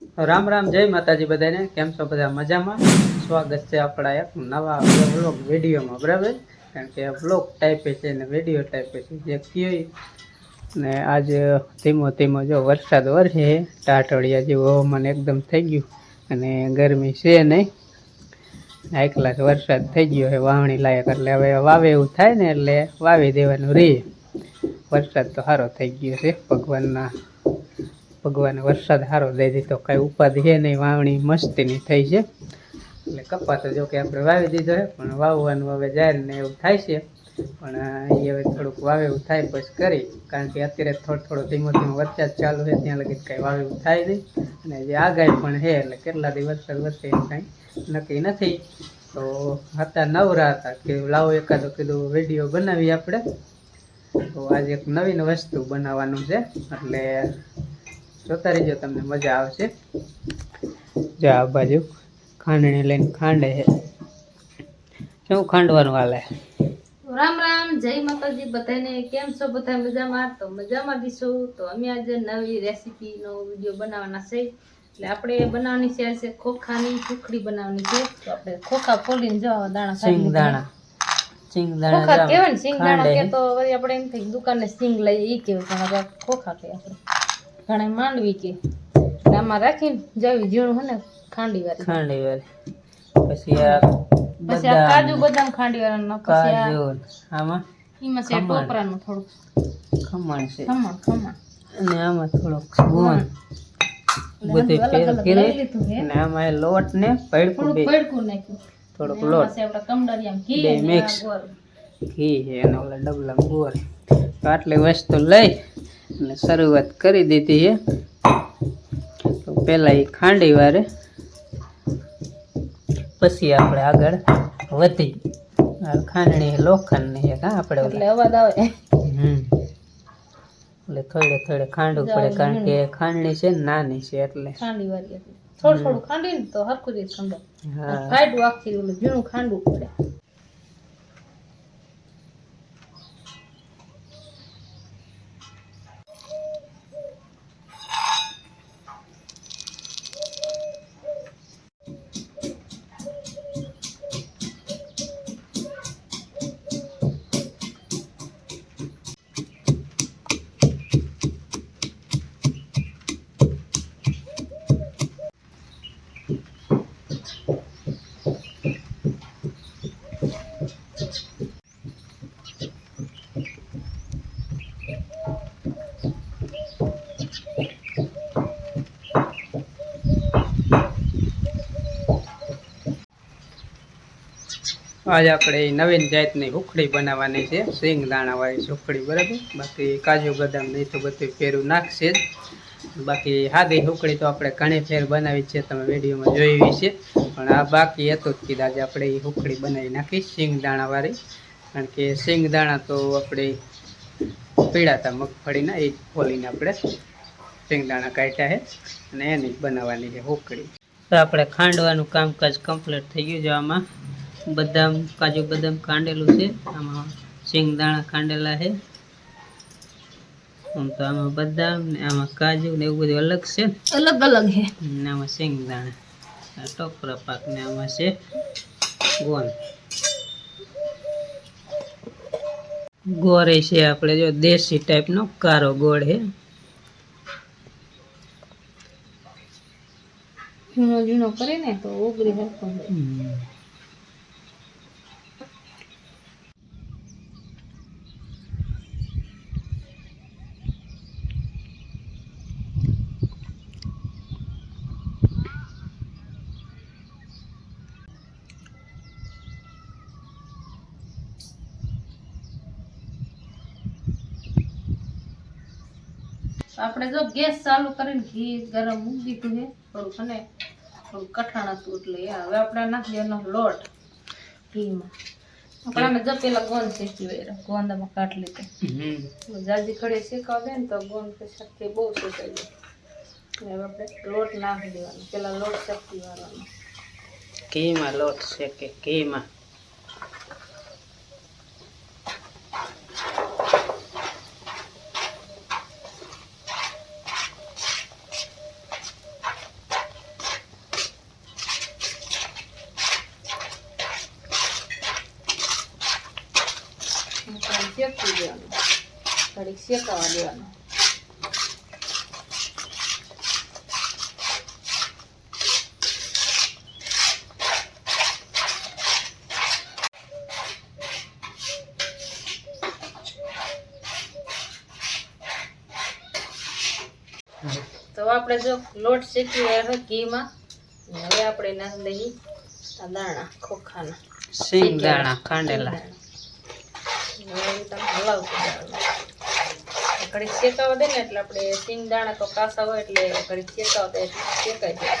રામ રામ, જય માતાજી બધાને. કેમ છો બધા? મજામાં? સ્વાગત છે આપણા એક નવા વ્લોગ વિડીયોમાં, બરાબર? કારણ કે વ્લોગ ટાઈપે છે ને વિડીયો ટાઈપે છે જે કયો ને. આજે ધીમો ધીમો જો વરસાદ વરસે, ટાટડિયા જેવું હવામાન એકદમ થઈ ગયું અને ગરમી છે નહીં. એકલા વરસાદ થઈ ગયો છે વાવણી લાયક, એટલે હવે વાવે એવું થાય ને એટલે વાવી દેવાનું રહે. વરસાદ તો સારો થઈ ગયો છે. ભગવાને વરસાદ સારો દઈ દીધો, કાંઈ ઉપાધિ છે નહીં, વાવણી મસ્તીની થઈ છે. એટલે કપા તો જો કે આપણે વાવી દીધો છે, પણ વાવવાનું હવે જાય ને એવું થાય છે. પણ એ હવે થોડુંક વાવે એવું થાય પછી કરી, કારણ કે અત્યારે થોડો ધીમો ધીમો વરસાદ ચાલુ છે, ત્યાં લગી કાંઈ વાવે એવું થાય નહીં. અને જે આગાહી પણ છે એટલે કેટલા દિવસ વરસાદ વરસે એમ કાંઈ નક્કી નથી. તો હતા નવરા હતા કે લાવો એકાદો કીધું વિડીયો બનાવીએ આપણે. તો આજે એક નવીન વસ્તુ બનાવવાનું છે, એટલે જોતા રહીજો, તમને મજા આવશે. જો આ બાજુ ખાંડણી લઈને ખાંડે છે. શું ખાંડવાનું હાલે? રામ રામ, જય માતાજી બધાને. કેમ છો બધા? મજામાં? તો મજામાં દીશું. તો અમે આજે નવી રેસીપીનો વિડીયો બનાવવાના છે. એટલે આપણે બનાવવાની છે આજે ખોખાની સુખડી બનાવવાની છે. તો આપણે ખોખા ફોલીને જવા દાણા સિંગ દાણા ખોખા કહેવાય ને, સિંગ દાણા કે તો વળી આપણે એમ થઈ દુકાને સિંગ લઈએ ઈ કેવું, પણ આપણે ખોખા કે આપણે ઘણા માંડવી કે આમાં રાખીને જવી ઝીણું હે ને ખાંડી વાળી. પછી આ કાજુ બદામ ખાંડી વાળાનો, પછી આમાં એમાં છે ટોપરાનું થોડુંક ખમણ છે, ખમણ અને આમાં થોડોક ગોંદ બધું લઈ લીધું છે. અને આમાં લોટ ને પૈડકું નાખ્યું, થોડોક લોટ છે આપડા કમડારિયામાં ઘી બે મિક્સ ઘી છે અને ઓલા ડબલા ગોળ. તો આટલી વસ્તુ લઈ અને શરૂઆત કરી દીધી છે. તો પેલા એ ખાંડી વારે, પછી આપણે આગળ વધી. ખાંડણી લોખંડની છે કા આપણે, એટલે અવાજ આવે. એટલે થોડે ખાંડવું પડે, કારણ કે ખાંડણી છે ને નાની છે, એટલે ખાંડી વાળી થોડું ખાંડી ને તો હરખું રીતે ખંડો. હા, ફાડું આખી ઓલું ઝીણું ખાંડવું પડે. આજે આપણે નવીન જાતની સુખડી બનાવવાની છે, સિંગ દાણાવાળી સુખડી, બરાબર? બાકી કાજુ બદામ નહીં તો બધું ફેરું નાખશે જ. બાકી સાદી સુખડી તો આપણે ઘણી ફેર બનાવી છે, તમે વિડીયોમાં જોઈ છે. પણ આ બાકી હતું જ કીધા આજે આપણે એ સુખડી બનાવી નાખી સિંગ દાણાવાળી. કારણ કે સિંગ દાણા તો આપણે પીળાતા મગફળીના, એ ફોલીને આપણે સિંગ દાણા કાઢ્યા છે અને એની જ બનાવવાની છે સુખડી. તો આપણે ખાંડવાનું કામકાજ કમ્પ્લીટ થઈ ગયું છે. આમાં બદામ, કાજુ બદામ ખાંડેલું છે, આમાં સિંગ દાણા ખાંડેલા છે. આમ તો આમાં બદામ ને આમાં કાજુ ને એવું બધું અલગ છે, અલગ અલગ છે. ને આમાં સિંગ દાણા, ટોપરા પાક ને આમાં છે ગોંદ. ગોળ છે આપણે જો દેશી ટાઈપનો કારો ગોળ છે. ઝીણો ઝીણો કરીને તો ઉગરી હરખો. આપણે જો ગેસ ચાલુ કરીને ઘી ગરમ મૂકી દીધું છે, થોડુંક અને થોડું કઠણ હતું, એટલે હવે આપણે નાખી દેવાનો લોટ ઘીમાં. આપણે જો પેલા ગોંદ શેકી હોય, ગોંદામાં કાઢ લીધો. જાજી ખડી શેકાવા દે ને તો ગોંદ પછી બહુ શેકાઈ જાય. હવે આપણે લોટ નાખી દેવાનો, પેલા લોટ શેકી વાળવાનો. ઘીમાં લોટ શેકે, ઘીમાં. શેકી દેવાનું, ઘડીક શેકાવા દેવાનું. તો આપણે જો લોટ શેકી રહ્યા ઘીમાં, હવે આપણે નાખી દઈએ આ દાણા ખોખાના, સિંગ દાણા ખાંડેલા. ઘડીક શેકાવા દે ને એટલે આપણે સિંગ દાણા તો કાસા હોય એટલે ઘડીક શેકાવા દે એટલે શેકાઈ જાય.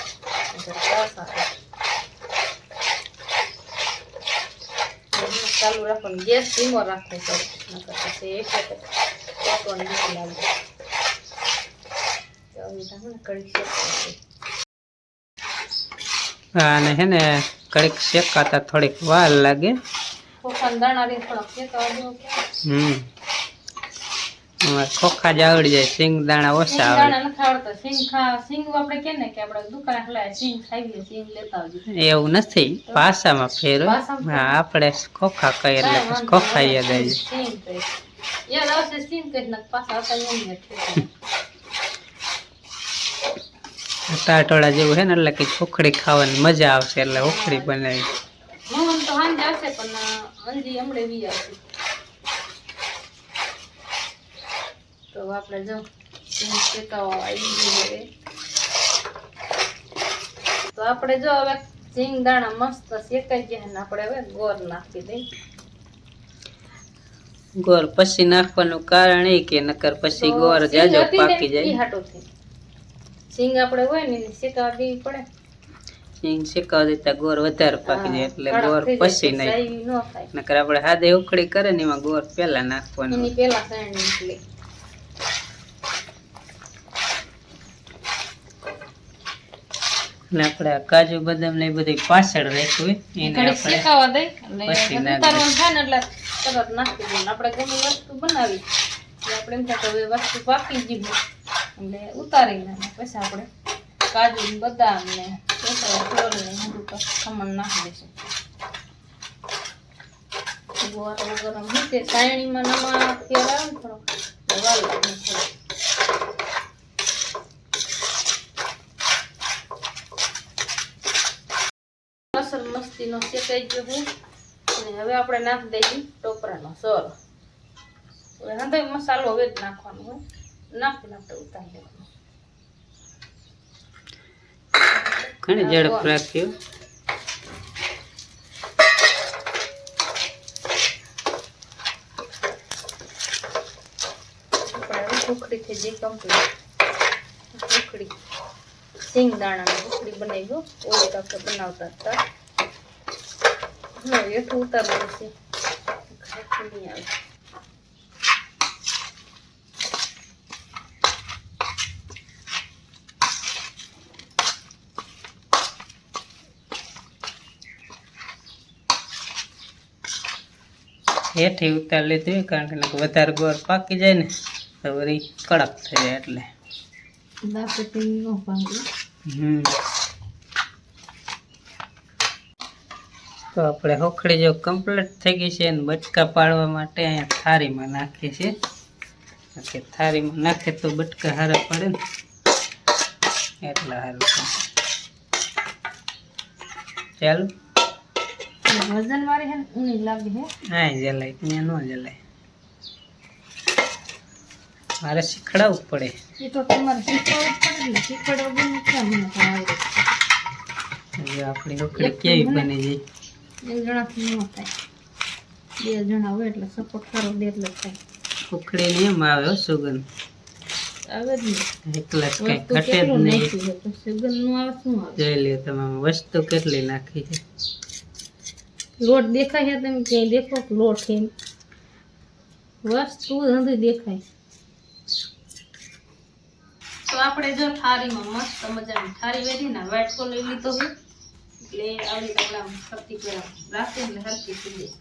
ચાલુ રાખવાનું, ગેસ ધીમો રાખવો પડે, નકર પછી એક વખત ચોટવાની બીક લાગે. અને હે ને કડીક શેકાતા થોડીક વાર લાગે. ખોખા જ આવડી જાય, સિંગ દાણા ઓછા આવડે. એવું નથી, ભાષામાં ફેર. હા, આપણે ખોખા કહીએ એટલે ખોખા યાદ આવી જાય. ટાટોળા જેવું હે ને એટલે કે ઉખડી ખાવાની મજા આવશે એટલે ઉખડી બનાવી. તો આપણે જો શેકાવા આવી ગયું. તો આપણે જો હવે સિંગ દાણા મસ્ત શેકાઈ ગયા ને આપણે હવે ગોળ નાખી દઈ. ગોળ પછી નાખવાનું કારણ એ કે નકર પછી ગોળ જાજો પાકી જાય. સિંગ આપણે હોય ને શેકાવા દેવી પડે. સિંગ શેકાવા દેતા ગોળ વધારે પાકી જાય એટલે ગોળ પછી નહીં. નકર આપણે હાદે ઉખડી કરે ને એમાં ગોળ પેલા નાખવાનું. એની પેલા સાઈડ નીકળી. એટલે આપણે કાજુ બદામ ને બધી પાછળ રાખ્યું એને આપણે શેકાવા દઈ એટલે ઉતારવાનું થાય ને એટલે તરત નાખી દઈએ. આપણે ગમે વસ્તુ બનાવી આપણે એમ થાય હવે વસ્તુ પાકી ગઈ એટલે ઉતારીને પછી આપણે કાજુ બદામ ને ચોળ ને બધું ખમણ નાખી દઈશું. ગોળ ગરમ નીચે સાયણીમાં નમક તેલ આવે ને થોડો વાર લાગે. અસલ મસ્તીનો શેકાઈ ગયો હોય અને હવે આપણે નાખી દઈએ ટોપરાનો સોર. હવે હંધો મસાલો હવે જ નાખવાનો હોય, નાખીને આપણે ઉતારી લેવાનું. ઘણી ઝડપ રાખ્યો. ઉખડી થઈ જઈ કમ્પ્લીટ. ઉખડી સિંગ દાણાની ઉખડી બનાવી ગયો. ઓળી આપણે બનાવતા હતા. એઠું ઉતારવાનું છે, નહીં આવે. હેઠી ઉતાર લીધું હોય કારણ કે વધારે ગોળ પાકી જાય ને તો વળી કડક થઈ જાય એટલે. તો આપણે હોખડી જો કમ્પ્લીટ થઈ ગઈ છે અને બટકા પાડવા માટે અહીંયા થાળીમાં નાખીએ છીએ. થાળીમાં નાખે તો બટકા હારા પડે ને એટલા સારું. ચાલો વજન વાળી હે ઊની લાગે હે. હા જલાય ત્યાં ન જલાય, મારે શીખડાવવું પડે. એ તો તમારે શીખવાડવું પડે ને, શીખવાડવા બી ક્યાં મને આવડે. આપણી ઉખડી કેવી બની જાય. એક જણાથી ન થાય, બે જણા હોય એટલે સપોર્ટ કરો દે એટલે થાય. ઉખડી ને એમ આવે સુગંધ આવે જ નહીં, એકલા જ કઈ ઘટે જ નહીં. સુગંધ નું આવે શું આવે. જોઈ લે તમે વસ્તુ કેટલી નાખી છે. લોટ દેખાય છે તમે ક્યાંય દેખો લોટ છે વસ્તુ નથી દેખાય. તો આપણે જો થાળીમાં મસ્ત મજાની થાળી વેધી ને વાટકો લઈ લીધો હોય એટલે આવી રીતે ફરતી પેલા રાખી એટલે હરકી થઈ જાય.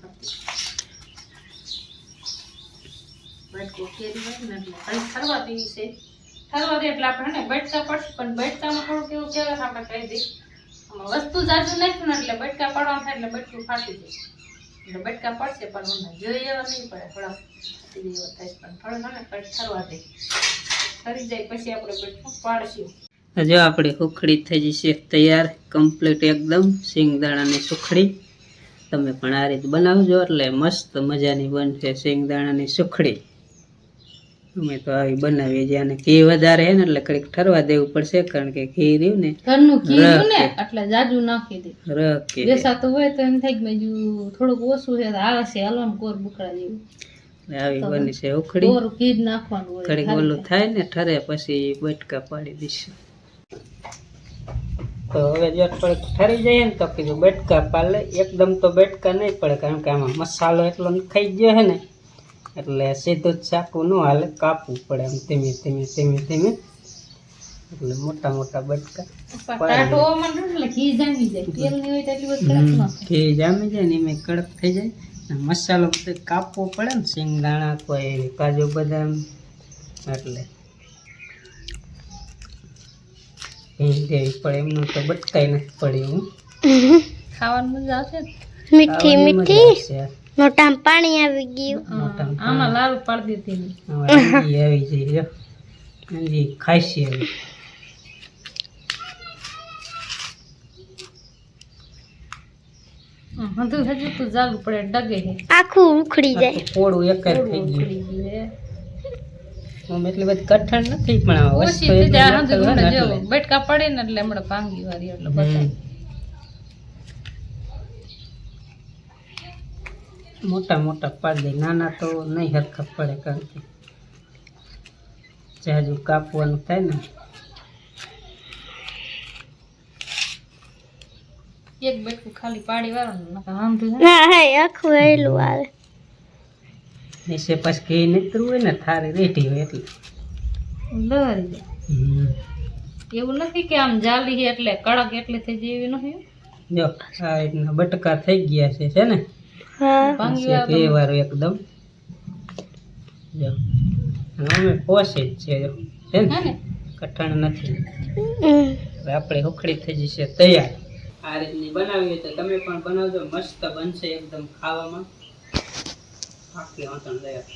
વાટકો કેરી હોય ને એટલે ઘણી ઠરવા દેવી છે. ઠરવા દે એટલે આપણે ને બટકા પડશે, પણ બટકામાં થોડુંક એવું કહેવાય આપણે કહી દઈએ વસ્તુ જાજુ નાખ્યું ને એટલે બટકા પડવા થાય એટલે બટકું ફાટી જાય. એટલે બટકા પડશે પણ મને જોઈ એવા નહીં પડે થોડા એવા થાય પણ થોડો ને કટ થરવા દે થરી જાય પછી આપણે બટકું પાડશું. જો આપણી સુખડી થઈ જશે તૈયાર કમ્પ્લીટ એકદમ સિંગદાણાની સુખડી. તમે પણ આ રીતે બનાવજો એટલે મસ્ત મજાની બનશે સિંગદાણાની સુખડી. અમે તો આવી બનાવીએ છીએ અને ઘી વધારે હે ને એટલે કડીક ઠરવા દેવું પડશે કારણ કે ઘી રહ્યું ને ઘરનું ઘી રહ્યું ને એટલે જાજુ નાખી દે રકે બેસાતું હોય તો એમ થાય કે બીજું થોડુંક ઓછું છે તો આવે છે હલવાનું કોર બુકડા જેવું આવી બની છે ઉખડી. કોર ઘી જ નાખવાનું હોય કડીક ઓલું થાય ને ઠરે પછી બટકા પાડી દઈશું. તો હવે જો થોડીક ઠરી જાય ને તો કીધું બટકા પાડે. એકદમ તો બટકા નહીં પડે કારણ કે આમાં મસાલો એટલો ખાઈ ગયો છે ને એટલે સીધું જ ચાકુ ન હાલે, કાપવું પડે આમ ધીમે ધીમે ધીમે ધીમે. એટલે મોટા મોટા બટકા ઘી જામી જાય તેલ ની હોય તો એટલી બધી કડક ન થાય. ઘી જામી જાય ને એમાં કડક થઈ જાય. મસાલો બધો કાપવો પડે ને સિંગદાણા કોઈ કાજુ બદામ એટલે ઘી દેવી પડે. એમનું તો બટકાઈ નથી પડી. હું ખાવાની મજા આવશે ને મીઠી મીઠી મોટામાં પાણી આવી ગયું. આમાં લાલ પાડી દીધી આવી જઈ હજી ખાઈશી હવે. હજુ તો જાગવું પડે ડગે છે આખું ઉખડી જાય. પોળું એક જ થઈ ગયું. એટલી બધી કઠણ નથી પણ આ વસ્તુ ઓછી એટલી ત્યાં નાખેલ હજુ હોય ને જો એટલે. બટકા પડે ને એટલે હમણાં ભાંગી વાળી એટલે બધા મોટા મોટા પાડી દે, નાના તો નહીં હરખા પડે કારણ કે જાજુ કાપવાનું થાય ને. એક બટકું ખાલી પાડી વાળવાનું નકર વાંધો ના હે આખું હેલું આવે. નીચે પછી ઘી નીકળવું હોય ને થારી રેઢી હોય એટલે લહરી જાય. એવું નથી કે આમ જાલી છે એટલે કડક એટલે થઈ જાય એવી નથી. જો આ રીતના બટકા થઈ ગયા છે ને હા ભાંગી ઘી વાળું એકદમ. જો અને અમે પોસે જ છે જો છે ને હે ને કઠણ નથી. હમ. હવે આપણે ઉખડી થઈ જશે તૈયાર. આ રીતની બનાવી હોય તો તમે પણ બનાવજો, મસ્ત બનશે એકદમ ખાવામાં. આખી વાંચણ તૈયાર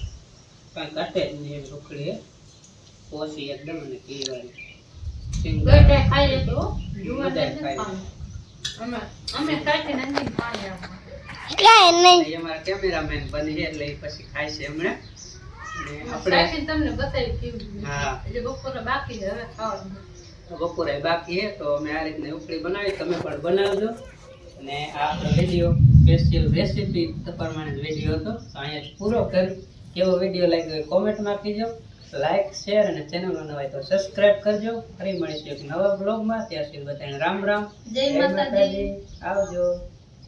કાંઈ કાઢે જ નહીં એવી ઉખડી પોસી એકદમ અને ઘી વાળી. ગટે ખાઈ લેતો હો. બધાય ખાઈ લે. અમે કાઢી નાખીને પાણી આપવા. કાંઈ નહીં. એ અમારા કેમેરામેન બની છે એટલે એ પછી ખાય છે હમણાં. અને આપણે કાઢીને તમને બતાવી કેવું. હા એટલે બપોરે બાકી છે હવે ખાવાનું. બપોરે બાકી છે તો અમે આ રીતની ઉખડી બનાવી, તમે પણ બનાવજો. અને આ આપણો વિડીયો સ્પેશિયલ રેસીપી પ્રમાણે જ વિડીયો હતો તો અહીંયા જ પૂરો કરી. કેવો વિડીયો લાગ્યો એ કોમેન્ટમાં કીજો. લાઈક શેર અને ચેનલ નવા હોય તો સબસ્ક્રાઇબ કરજો. ફરી મળીશું એક નવા બ્લોગમાં. ત્યાં સુધી બધાને રામ રામ, જય માતાજી. આવજો.